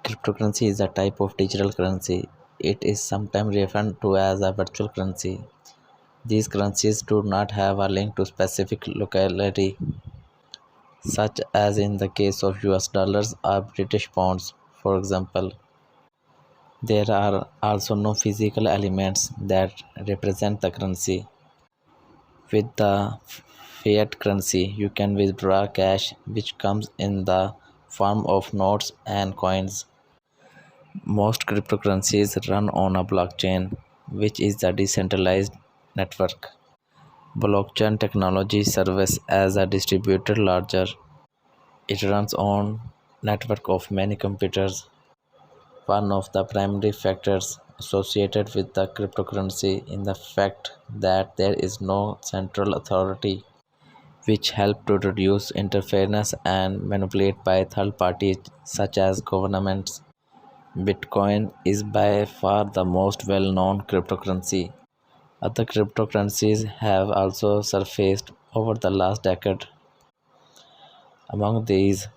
Cryptocurrency is a type of digital currency. It is sometimes referred to as a virtual currency. These currencies do not have a link to specific locality, such as in the case of US dollars or British pounds, for example. There are also no physical elements that represent the currency. With the fiat currency, you can withdraw cash, which comes in the form of notes and coins. Most cryptocurrencies run on a blockchain, which is a decentralized network. Blockchain technology serves as a distributed ledger. It runs on network of many computers. One of the primary factors associated with the cryptocurrency is the fact that there is no central authority, which help to reduce interference and manipulate by third parties such as governments. Bitcoin is by far the most well-known cryptocurrency. Other cryptocurrencies have also surfaced over the last decade. Among these,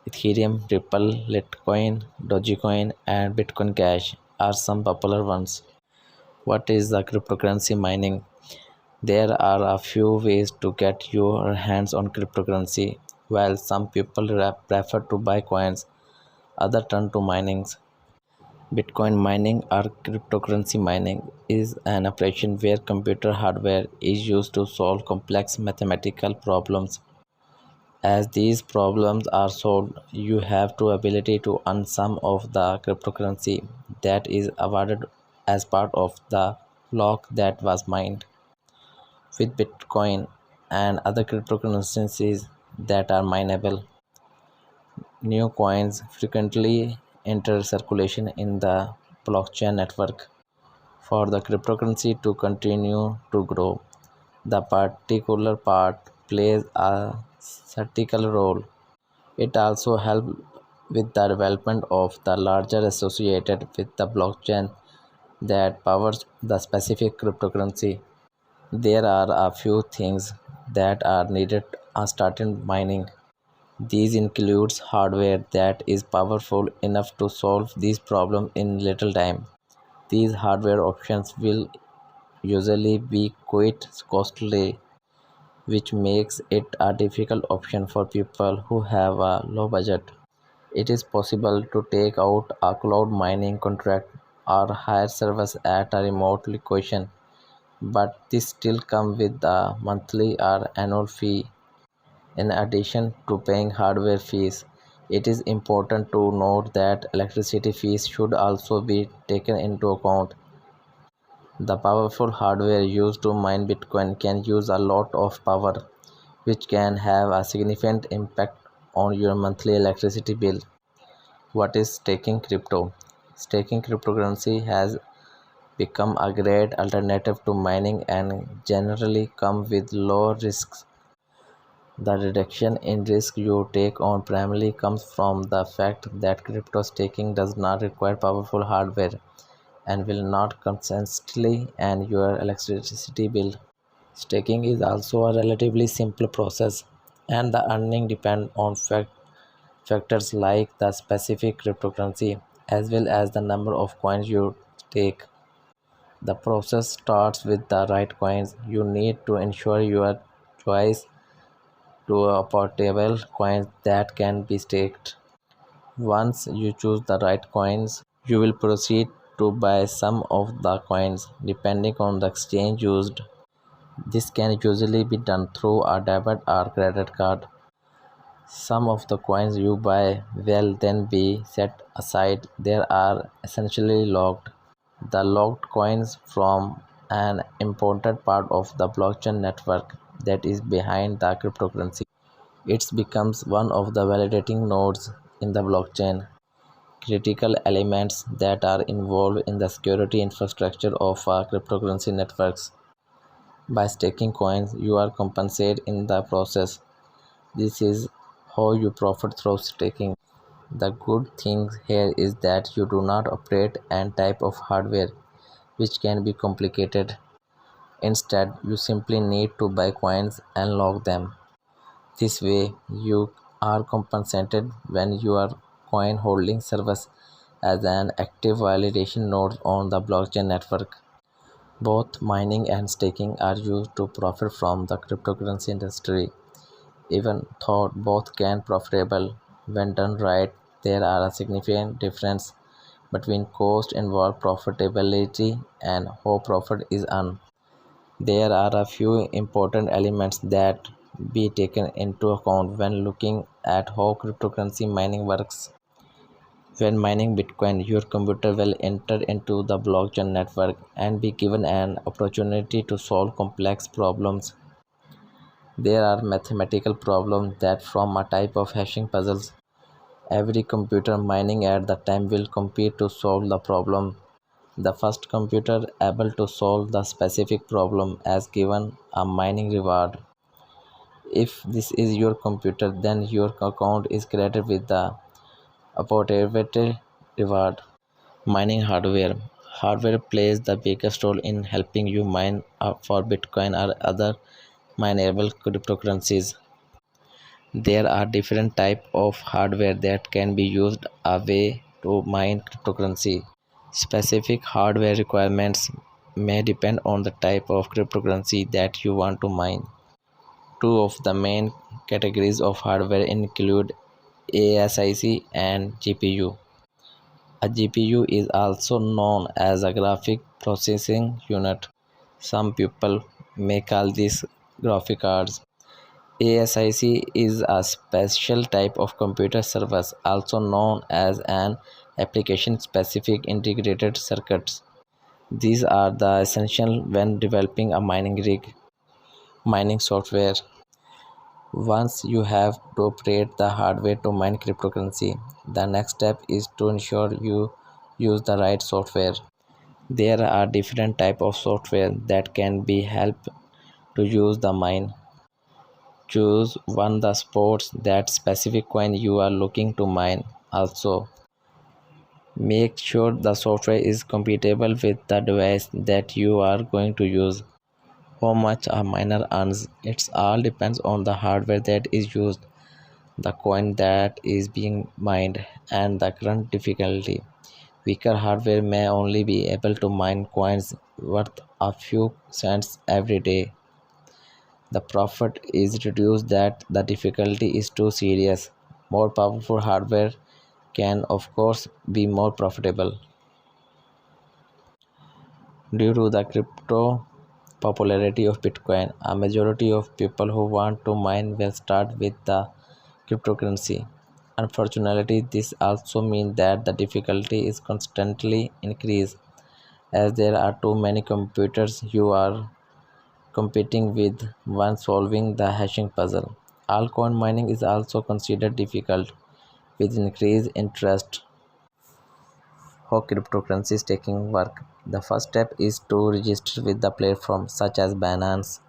Ethereum, Ripple, Litecoin, Dogecoin, and Bitcoin Cash are some popular ones. What is the cryptocurrency mining? There are a few ways to get your hands on cryptocurrency. While some people prefer to buy coins, others turn to mining. Bitcoin mining or cryptocurrency mining is an operation where computer hardware is used to solve complex mathematical problems. As these problems are solved, you have the ability to earn some of the cryptocurrency that is awarded as part of the block that was mined. With Bitcoin and other cryptocurrencies that are mineable, new coins frequently enter circulation in the blockchain network. For the cryptocurrency to continue to grow, the particular part plays a critical role. It also helps with the development of the larger associated with the blockchain that powers the specific cryptocurrency. There are a few things that are needed on starting mining. These includes hardware that is powerful enough to solve these problems in little time. These hardware options will usually be quite costly, which makes it a difficult option for people who have a low budget. It is possible to take out a cloud mining contract or hire service at a remote location, but this still comes with a monthly or annual fee. In addition to paying hardware fees, it is important to note that electricity fees should also be taken into account. The powerful hardware used to mine Bitcoin can use a lot of power, which can have a significant impact on your monthly electricity bill. What is staking crypto? Staking cryptocurrency has become a great alternative to mining and generally come with low risks. The reduction in risk you take on primarily comes from the fact that crypto staking does not require powerful hardware and will not constantly and your electricity bill. Staking is also a relatively simple process, and the earning depend on factors like the specific cryptocurrency as well as the number of coins you stake. The process starts with the right coins. You need to ensure your choice to a portable coins that can be staked. Once you choose the right coins, you will proceed to buy some of the coins depending on the exchange used. This can usually be done through a debit or credit card. Some of the coins you buy will then be set aside. They are essentially locked. The locked coins form an important part of the blockchain network that is behind the cryptocurrency. It becomes one of the validating nodes in the blockchain. Critical elements that are involved in the security infrastructure of cryptocurrency networks. By staking coins, you are compensated in the process. This is how you profit through staking. The good thing here is that you do not operate an type of hardware which can be complicated. Instead, you simply need to buy coins and lock them. This way, you are compensated when your coin holding serves as an active validation node on the blockchain network. Both mining and staking are used to profit from the cryptocurrency industry. Even though both can profitable when done right, there are a significant difference between cost involved profitability and how profit is earned. There are a few important elements that be taken into account when looking at how cryptocurrency mining works. When mining Bitcoin, your computer will enter into the blockchain network and be given an opportunity to solve complex problems. There are mathematical problems that form a type of hashing puzzles. Every computer mining at the time will compete to solve the problem. The first computer able to solve the specific problem is given a mining reward. If this is your computer, then your account is created with the appropriate reward. Mining hardware. Hardware plays the biggest role in helping you mine for Bitcoin or other mineable cryptocurrencies. There are different types of hardware that can be used a way to mine cryptocurrency. Specific hardware requirements may depend on the type of cryptocurrency that you want to mine. Two of the main categories of hardware include ASIC and GPU. A GPU is also known as a graphic processing unit. Some people may call these graphic cards. ASIC is a special type of computer service, also known as an application specific integrated circuits. These are the essential when developing a mining rig. Mining software. Once you have to operate the hardware to mine cryptocurrency, the next step is to ensure you use the right software. There are different types of software that can be help to use the mine. Choose one that supports that specific coin you are looking to mine. Also, make sure the software is compatible with the device that you are going to use. How much a miner earns, it all depends on the hardware that is used, the coin that is being mined, and the current difficulty. Weaker hardware may only be able to mine coins worth a few cents every day. The profit is reduced that the difficulty is too serious. More powerful hardware can of course be more profitable. Due to the crypto popularity of Bitcoin, a majority of people who want to mine will start with the cryptocurrency. Unfortunately, this also means that the difficulty is constantly increased as there are too many computers you are competing with when solving the hashing puzzle. Altcoin mining is also considered difficult with increased interest. How cryptocurrency staking work? The first step is to register with the platform such as Binance.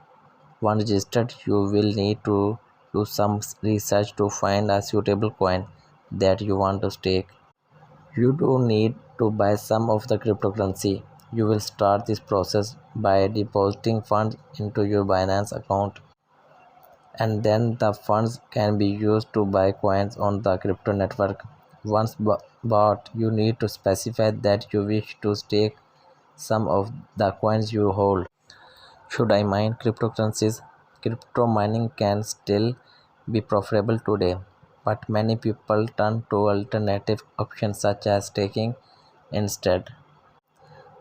Once registered, you will need to do some research to find a suitable coin that you want to stake. You do need to buy some of the cryptocurrency. You will start this process by depositing funds into your Binance account, and then the funds can be used to buy coins on the crypto network. Once bought, you need to specify that you wish to stake some of the coins you hold. Should I mine cryptocurrencies? Crypto mining can still be profitable today, but many people turn to alternative options such as staking instead.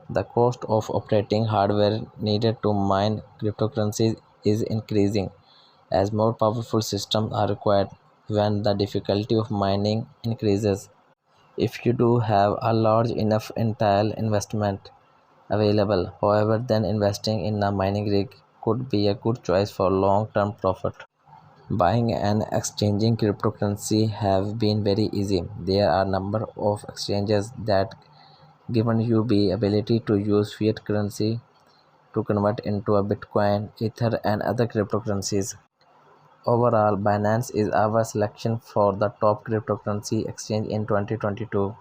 The cost of operating hardware needed to mine cryptocurrencies is increasing as more powerful systems are required when the difficulty of mining increases. If you do have a large enough initial investment available, however, then investing in a mining rig could be a good choice for long-term profit. Buying and exchanging cryptocurrency have been very easy. There are a number of exchanges that given you the ability to use fiat currency to convert into a Bitcoin, Ether, and other cryptocurrencies. Overall, Binance is our selection for the top cryptocurrency exchange in 2022.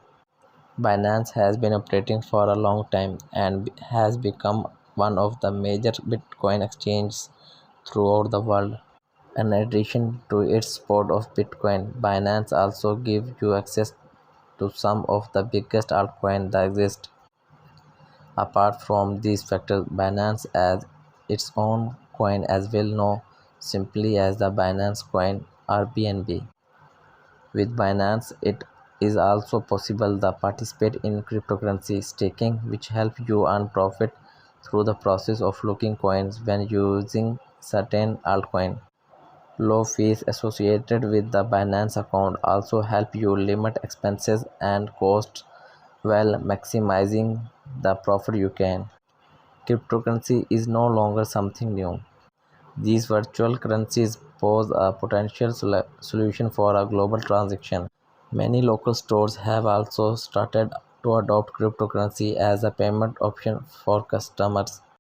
Binance has been operating for a long time and has become one of the major Bitcoin exchanges throughout the world. In addition to its support of Bitcoin, Binance also gives you access to some of the biggest altcoins that exist. Apart from these factors, Binance has its own coin as well known simply as the Binance coin or BNB. With Binance, it is also possible to participate in cryptocurrency staking, which help you earn profit through the process of looking coins when using certain altcoin. Low fees associated with the Binance account also help you limit expenses and costs while maximizing the profit you can. Cryptocurrency is no longer something new. These virtual currencies pose a potential solution for a global transaction. Many local stores have also started to adopt cryptocurrency as a payment option for customers.